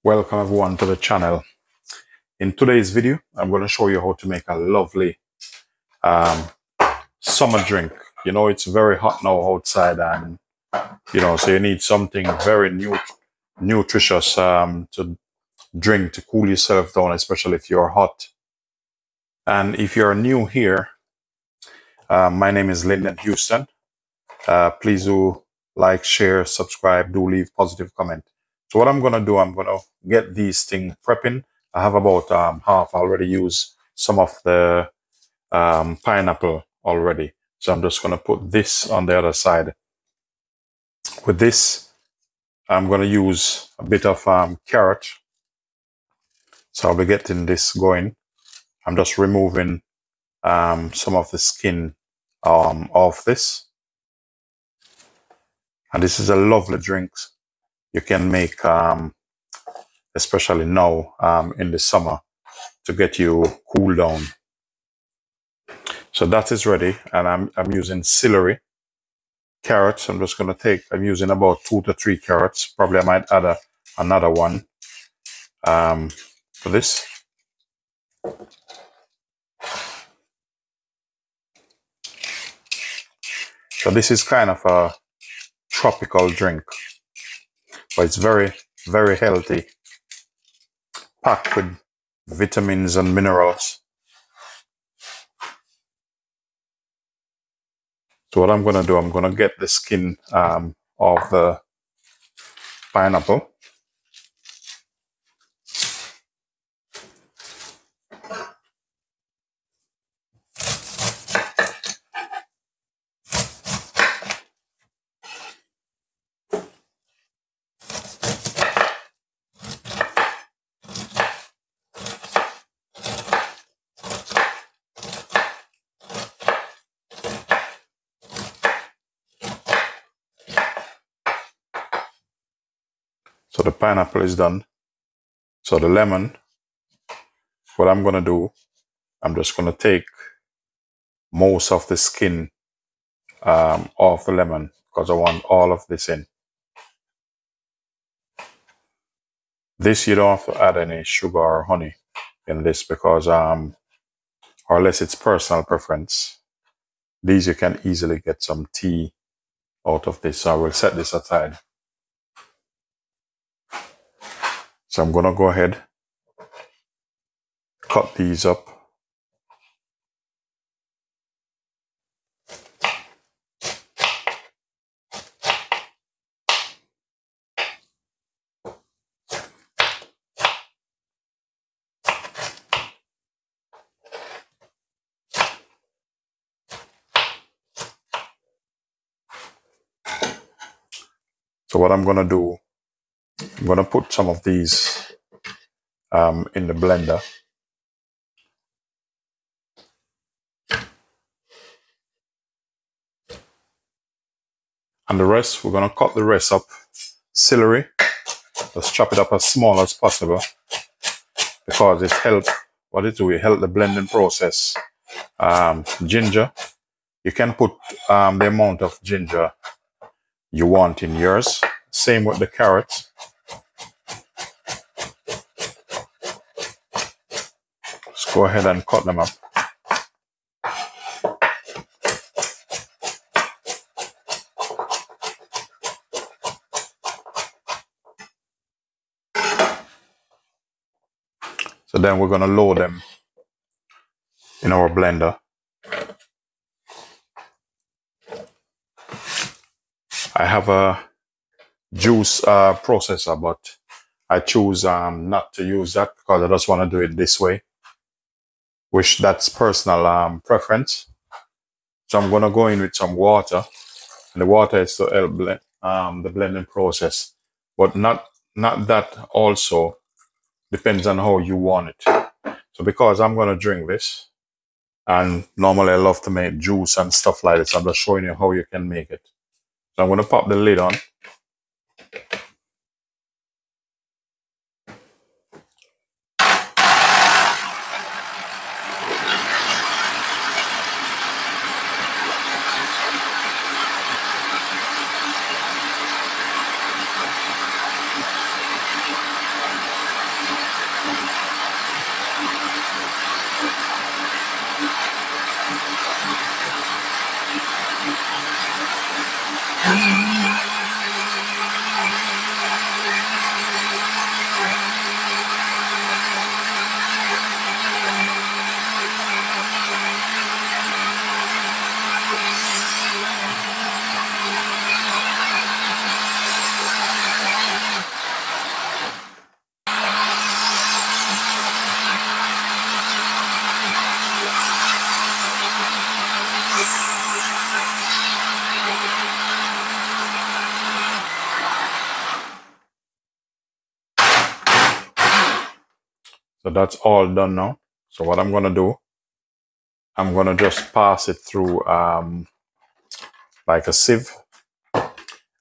Welcome everyone to the channel. In today's video, I'm going to show you how to make a lovely summer drink. You know, it's very hot now outside, and so you need something very nutritious to drink to cool yourself down, especially if you're hot. And if you're new here, my name is Lyndon Houston. Please do like, share, subscribe, do leave positive comment. So what I'm going to do, I'm going to get these things prepping. I have about half. I already used some of the pineapple already. So I'm just going to put this on the other side. With this, I'm going to use a bit of carrot. So I'll be getting this going. I'm just removing some of the skin off this. And this is a lovely drink you can make, especially now in the summer, to get you cool down. So that is ready, and I'm using celery, carrots. I'm just going to I'm using about 2 to 3 carrots. Probably I might add another one for this. So this is kind of a tropical drink, but it's very, very healthy, packed with vitamins and minerals. So what I'm going to do, I'm going to get the skin of the pineapple. So the pineapple is done. So the lemon, what I'm going to do, I'm just going to take most of the skin off the lemon because I want all of this in. This, you don't have to add any sugar or honey in this because, or unless it's personal preference, these you can easily get some tea out of this. So I will set this aside. So I'm going to go ahead, cut these up. So what I'm going to do, I'm going to put some of these in the blender. And the rest, we're going to cut the rest up. Celery, let's chop it up as small as possible because it helps, what it do, it help the blending process. Ginger, you can put the amount of ginger you want in yours. Same with the carrots. Let's go ahead and cut them up. So then we're going to load them in our blender. I have a juice processor, but I choose not to use that because I just want to do it this way, which that's personal preference. So I'm going to go in with some water, and the water is to help blend, the blending process, but not that also depends on how you want it. So because I'm going to drink this, and normally I love to make juice and stuff like this, I'm just showing you how you can make it. So I'm going to pop the lid on. So that's all done now. So what I'm going to do, I'm going to just pass it through like a sieve.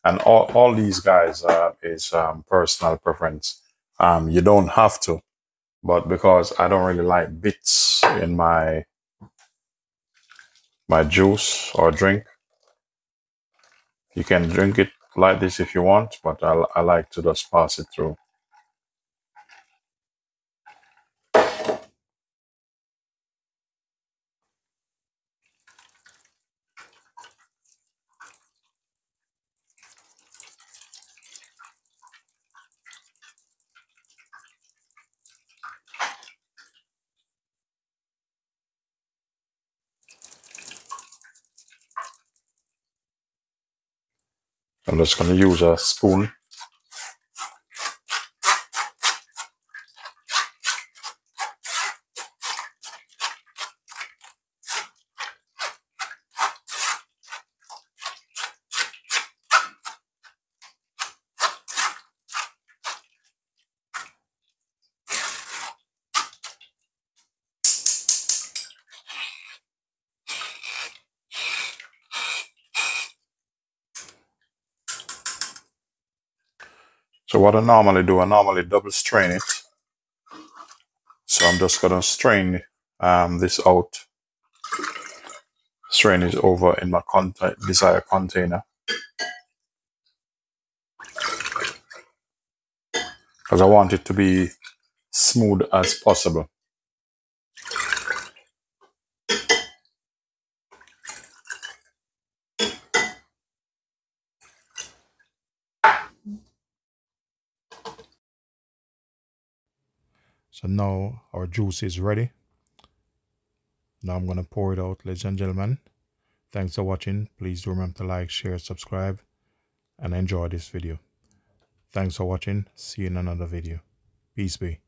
And all these guys is personal preference. You don't have to, but because I don't really like bits in my juice or drink, you can drink it like this if you want, but I like to just pass it through. I'm just going to use a spoon. So what I normally do, I normally double strain it. So I'm just going to strain this out. Strain it over in my desired container. Because I want it to be smooth as possible. So now our juice is ready. Now I'm going to pour it out, ladies and gentlemen. Thanks for watching. Please do remember to like, share, subscribe, and enjoy this video. Thanks for watching. See you in another video. Peace be.